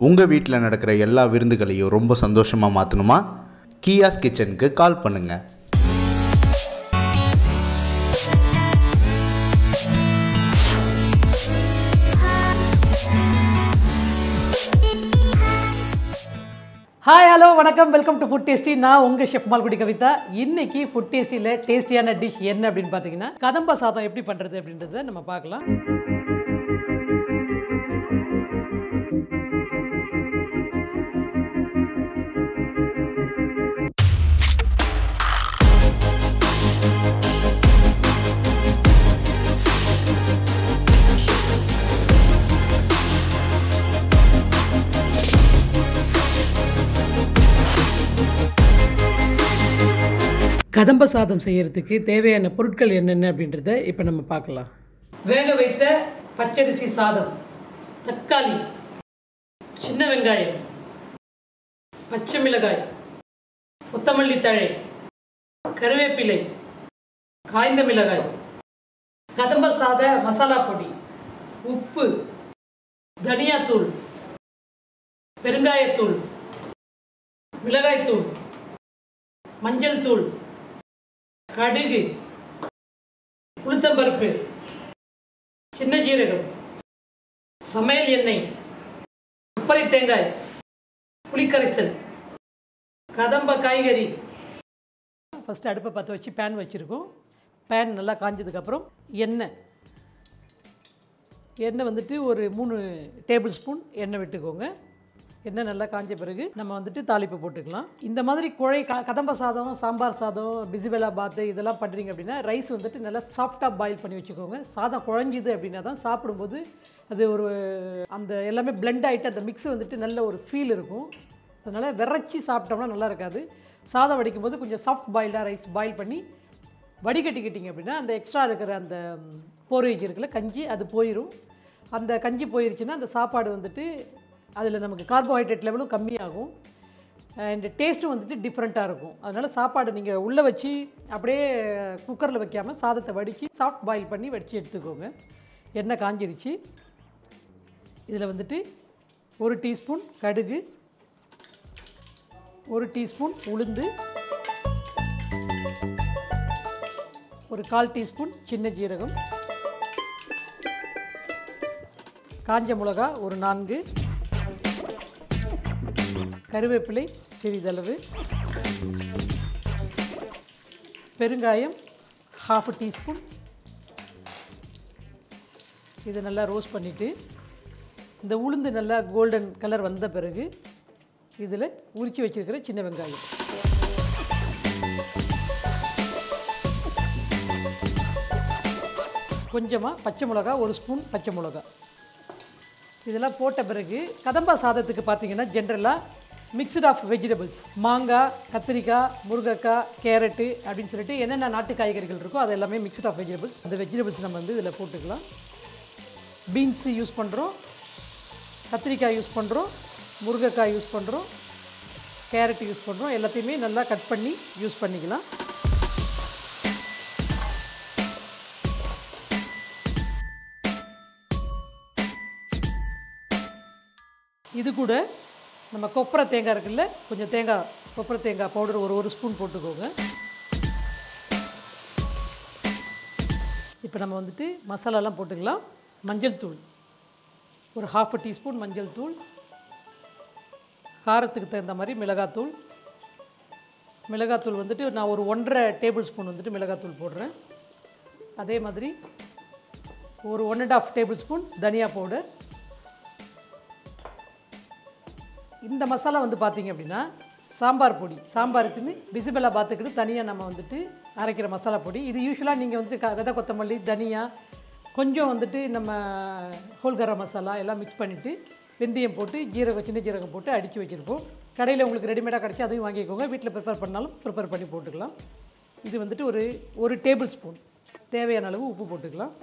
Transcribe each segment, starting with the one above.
உங்கள் வீட்டில் நடக்கிற எல்லா விருந்துகளையும் ரொம்ப சந்தோஷமாக மாற்றணுமா? கீயாஸ் கிச்சனுக்கு கால் பண்ணுங்கள். ஹாய் ஹலோ வணக்கம், வெல்கம் டு ஃபுட் டேஸ்டி. நான் உங்கள் ஷெஃப் மால்குடி கவிதா. இன்னைக்கு ஃபுட் டேஸ்டியில் டேஸ்டியான டிஷ் என்ன அப்படின்னு பார்த்தீங்கன்னா கதம்ப சாதம் எப்படி பண்ணுறது அப்படின்றத நம்ம பார்க்கலாம். கதம்ப சாதம் செய்யறதுக்கு தேவையான பொருட்கள் என்னென்ன அப்படின்றத இப்போ நம்ம பார்க்கலாம். வேக வைத்த பச்சரிசி சாதம், தக்காளி, சின்ன வெங்காயம், பச்சை மிளகாய், கொத்தமல்லி தழை, கருவேப்பிலை, காய்ந்த மிளகாய், கதம்ப சாத மசாலா பொடி, உப்பு, தனியாத்தூள், பெருங்காயத்தூள், மிளகாய்த்தூள், மஞ்சள் தூள், கடுகு, உளுத்தம்பருப்பு, சின்ன ஜீரகம், சமையல் எண்ணெய், கொப்பரை தேங்காய், புளிக்கரைசல், கதம்ப காய்கறி. ஃபஸ்ட்டு அடுப்பை பற்ற வச்சு பேன் வச்சுருக்கோம். பேன் நல்லா காஞ்சதுக்கப்புறம் எண்ணெய் வந்துட்டு ஒரு 3 டேபிள் ஸ்பூன் எண்ணெய் விட்டுக்கோங்க. எண்ணெய் நல்லா காஞ்ச பிறகு நம்ம வந்துட்டு தாளிப்பு போட்டுக்கலாம். இந்த மாதிரி கதம்ப சாதம், சாம்பார் சாதம், பிசிபெலாபாத் இதெல்லாம் பண்ணுறீங்க அப்படின்னா ரைஸ் வந்துட்டு நல்லா சாஃப்டாக பாயில் பண்ணி வச்சுக்கோங்க. சாதம் குழஞ்சிது அப்படின்னா தான் சாப்பிடும்போது அது ஒரு அந்த எல்லாமே பிளெண்ட் ஆகிட்டு அந்த மிக்ஸ் வந்துட்டு நல்ல ஒரு ஃபீல் இருக்கும். அதனால் விரைச்சி சாப்பிட்டோம்னா நல்லா இருக்காது. சாதம் வடிக்கும்போது கொஞ்சம் சாஃப்ட் பாயில்டாக ரைஸ் பாயில் பண்ணி வடிகட்டிக்கிட்டிங்க அப்படின்னா அந்த எக்ஸ்ட்ரா இருக்கிற அந்த போர்வேஜ் இருக்குல்ல கஞ்சி, அது போயிடும். அந்த கஞ்சி போயிருச்சுன்னா அந்த சாப்பாடு வந்துட்டு அதில் நமக்கு கார்போஹைட்ரேட் லெவலும் கம்மியாகும். அண்ட் டேஸ்ட்டும் வந்துட்டு டிஃப்ரெண்ட்டாக இருக்கும். அதனால் சாப்பாடு நீங்கள் உள்ளே வச்சு அப்படியே குக்கரில் வைக்காமல் சாதத்தை வடித்து சாஃப்ட் பாயில் பண்ணி வடித்து எடுத்துக்கோங்க. எண்ணெய் காஞ்சிருச்சு. இதில் வந்துட்டு 1 டீஸ்பூன் கடுகு, 1 டீஸ்பூன் உளுந்து, ஒரு 1/4 டீஸ்பூன் சின்ன ஜீரகம், காஞ்ச மிளகா ஒரு 4, கருவேப்பிலை சிறிதளவு, பெருங்காயம் 1/2 டீஸ்பூன். இதை நல்லா ரோஸ்ட் பண்ணிவிட்டு இந்த உளுந்து நல்லா கோல்டன் கலர் வந்த பிறகு இதில் உரித்து வச்சுருக்கிற சின்ன வெங்காயம், கொஞ்சமாக பச்சை மிளகா, 1 ஸ்பூன் பச்சை மிளகா, இதெல்லாம் போட்ட பிறகு கதம்பா சாதத்துக்கு பார்த்தீங்கன்னா ஜென்ரலாக மிக்ஸ்ட் ஆஃப் வெஜிடபிள்ஸ், மாங்காய், கத்திரிக்காய், முருங்கைக்காய், கேரட்டு அப்படின்னு சொல்லிட்டு என்னென்ன நாட்டு காய்கறிகள் இருக்கோ அது எல்லாமே மிக்ஸ்ட் ஆஃப் வெஜிடபிள்ஸ். அந்த வெஜிடபிள்ஸ் நம்ம வந்து இதில் போட்டுக்கலாம். பீன்ஸு யூஸ் பண்ணுறோம், கத்திரிக்காய் யூஸ் பண்ணுறோம், முருங்கைக்காய் யூஸ் பண்ணுறோம், கேரட் யூஸ் பண்ணுறோம். எல்லாத்தையுமே நல்லா கட் பண்ணி யூஸ் பண்ணிக்கலாம். இது கூட நம்ம கொப்பரை தேங்காய் இருக்குல்ல, கொஞ்சம் கொப்பரை தேங்காய் பவுடர் ஒரு ஸ்பூன் போட்டுக்கோங்க. இப்போ நம்ம வந்துட்டு மசாலாலாம் போட்டுக்கலாம். மஞ்சள் தூள் ஒரு 1/2 டீஸ்பூன் மஞ்சள் தூள், காரத்துக்கு தகுந்த மாதிரி மிளகாத்தூள் வந்துட்டு நான் ஒரு 1.5 டேபிள் ஸ்பூன் வந்துட்டு மிளகாத்தூள் போடுறேன். அதே மாதிரி ஒரு 1.5 டேபிள் ஸ்பூன் தனியா பவுடர். இந்த மசாலா வந்து பார்த்திங்க அப்படின்னா சாம்பார் பொடி, சாம்பாருக்குன்னு பிசிபெலாபாத்துக்குன்னு தனியாக நம்ம வந்துட்டு அரைக்கிற மசாலா பொடி. இது யூஸ்வலாக நீங்கள் வந்துட்டு விதை கொத்தமல்லி, தனியா, கொஞ்சம் வந்துட்டு நம்ம ஹோல் கரம் மசாலா எல்லாம் மிக்ஸ் பண்ணிவிட்டு வெந்தயம் போட்டு சின்ன ஜீரகம் போட்டு அடித்து வச்சுருப்போம். கடையில் உங்களுக்கு ரெடிமேடாக கிடச்சி அதையும் வாங்கிக்கோங்க. வீட்டில் ப்ரிப்பேர் பண்ணாலும் ப்ரிப்பேர் பண்ணி போட்டுக்கலாம். இது வந்துட்டு ஒரு டேபிள் ஸ்பூன் தேவையான அளவு உப்பு போட்டுக்கலாம்.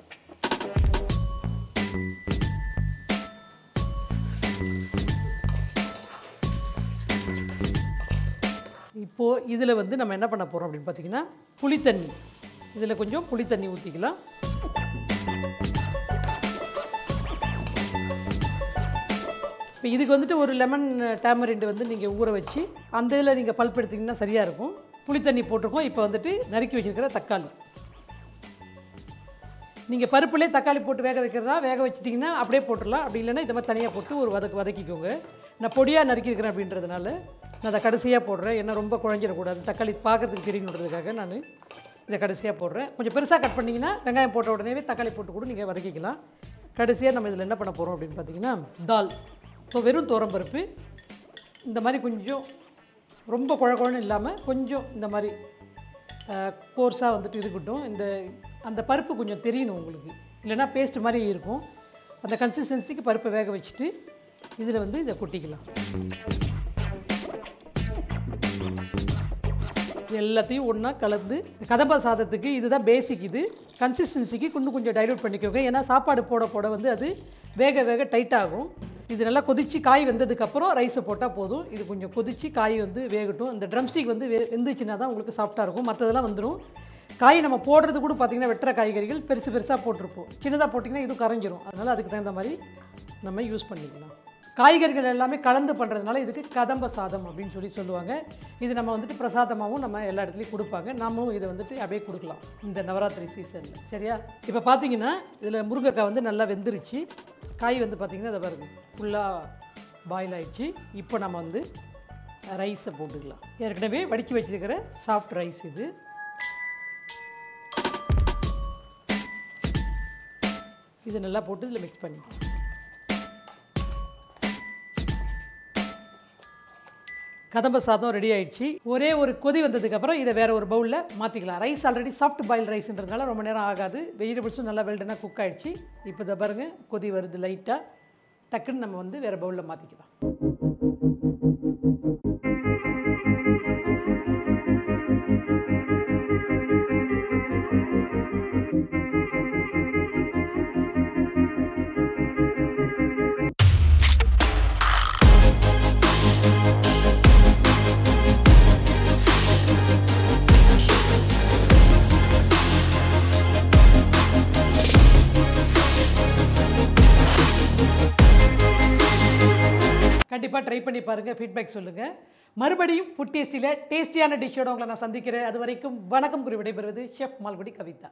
இப்போது இதில் வந்து நம்ம என்ன பண்ண போகிறோம் அப்படின்னு பார்த்தீங்கன்னா புளித்தண்ணி. இதில் கொஞ்சம் புளித்தண்ணி ஊற்றிக்கலாம். இப்போ இதுக்கு வந்துட்டு ஒரு லெமன் tamarind வந்து நீங்கள் ஊற வச்சு அந்த இதில் நீங்கள் பல்ப் எடுத்திங்கன்னா சரியாக இருக்கும். புளி தண்ணி போட்டிருக்கோம். இப்போ வந்துட்டு நறுக்கி வச்சுருக்கிற தக்காளி, நீங்கள் பருப்புலேயே தக்காளி போட்டு வேக வைக்கிறதா வேக வச்சிட்டிங்கன்னா அப்படியே போட்டுடலாம். அப்படி இல்லைன்னா இந்த மாதிரி தனியாக போட்டு ஒரு வதக்கிக்கோங்க. நான் பொடியாக நறுக்கியிருக்கிறேன் அப்படின்றதுனால நான் அதை கடைசியாக போடுறேன். ஏன்னா ரொம்ப குழஞ்சிடக்கூடாது, தக்காளி பார்க்குறதுக்கு தெரியணுன்றதுக்காக நான் இதை கடைசியாக போடுறேன். கொஞ்சம் பெருசாக கட் பண்ணிங்கன்னா வெங்காயம் போட்ட உடனே தக்காளி போட்டு கூட நீங்கள் வதக்கிக்கலாம். கடைசியாக நம்ம இதில் என்ன பண்ண போகிறோம் அப்படின்னு பார்த்தீங்கன்னா தால். இப்போ வெறும் துவரம்பருப்பு இந்த மாதிரி கொஞ்சம் ரொம்ப குழன்னு இல்லாமல் கொஞ்சம் இந்த மாதிரி கோர்ஸாக வந்துட்டு இருக்கட்டும். அந்த பருப்பு கொஞ்சம் தெரியணும் உங்களுக்கு, இல்லைனா பேஸ்ட் மாதிரி இருக்கும். அந்த கன்சிஸ்டன்சிக்கு பருப்பை வேக வச்சுட்டு இதில் வந்து இதை கொட்டிக்கலாம். எல்லாத்தையும் ஒன்றா கலந்து கதம்ப சாதத்துக்கு இதுதான் பேசிக். இது கன்சிஸ்டன்சிக்கு கொஞ்சம் டைல்யூட் பண்ணிக்கோங்க. ஏன்னா சாப்பாடு போட வந்து அது வேக டைட் ஆகும். இது நல்லா கொதித்து காய் வெந்ததுக்கப்புறம் ரைஸை போட்டால் போதும். இது கொஞ்சம் கொதித்து காய் வந்து வேகட்டும். அந்த ட்ரம்ஸ்டிக் வந்து வெந்துச்சுன்னா தான் உங்களுக்கு சாஃப்டாக இருக்கும். மற்றதெல்லாம் வந்துடும். காய் நம்ம போடுறது கூட பார்த்திங்கன்னா வெட்டுற காய்கறிகள் பெருசாக போட்டிருப்போம். சின்னதாக போட்டிங்கன்னா இதுவும் கரைஞ்சிரும். அதனால் அதுக்கு தகுந்த மாதிரி நம்ம யூஸ் பண்ணிக்கலாம். காய்கறிகள் எல்லாமே கலந்து பண்ணுறதுனால இதுக்கு கதம்ப சாதம் அப்படின்னு சொல்லுவாங்க. இது நம்ம வந்துட்டு பிரசாதமாகவும் நம்ம எல்லா இடத்துலையும் கொடுப்பாங்க. நாமும் இதை வந்துட்டு அப்படியே கொடுக்கலாம் இந்த நவராத்திரி சீசனில். சரியா? இப்போ பார்த்தீங்கன்னா இதில் முருங்கைக்காய் வந்து நல்லா வெந்துருச்சு. காய் வந்து பார்த்திங்கன்னா இதை பாருங்க ஃபுல்லாக பாயில் ஆகிடுச்சு. இப்போ நம்ம வந்து ரைஸை போட்டுக்கலாம். ஏற்கனவே வடித்து வச்சுருக்கிற சாஃப்ட் ரைஸ் இது. இது நல்லா போட்டு இதில் மிக்ஸ் பண்ணிக்கலாம். கதம்ப சாதம் ரெடி ஆகிடுச்சு. ஒரே ஒரு கொதி வந்ததுக்கப்புறம் இதை வேறு ஒரு பவுலில் மாற்றிக்கலாம். ரைஸ் ஆல்ரெடி சாஃப்ட் பாயில் ரைஸ்ன்றதுனால ரொம்ப நேரம் ஆகாது. வெஜிடபிள்ஸும் நல்லா வெல்டனாக குக் ஆகிடுச்சு. இப்போ இதை பாருங்கள் கொதி வருது லைட்டாக. டக்குன்னு நம்ம வந்து வேறு பவுலில் மாற்றிக்கலாம். கண்டிப்பாக ட்ரை பண்ணி பாருங்கள், ஃபீட்பேக் சொல்லுங்கள். மறுபடியும் ஃபுட் டேஸ்டியில் டேஸ்டியான டிஷ்ஷோடு உங்களை நான் சந்திக்கிறேன். அது வரைக்கும் வணக்கம் கூறி விடைபெறுவது ஷெஃப் மால்குடி கவிதா.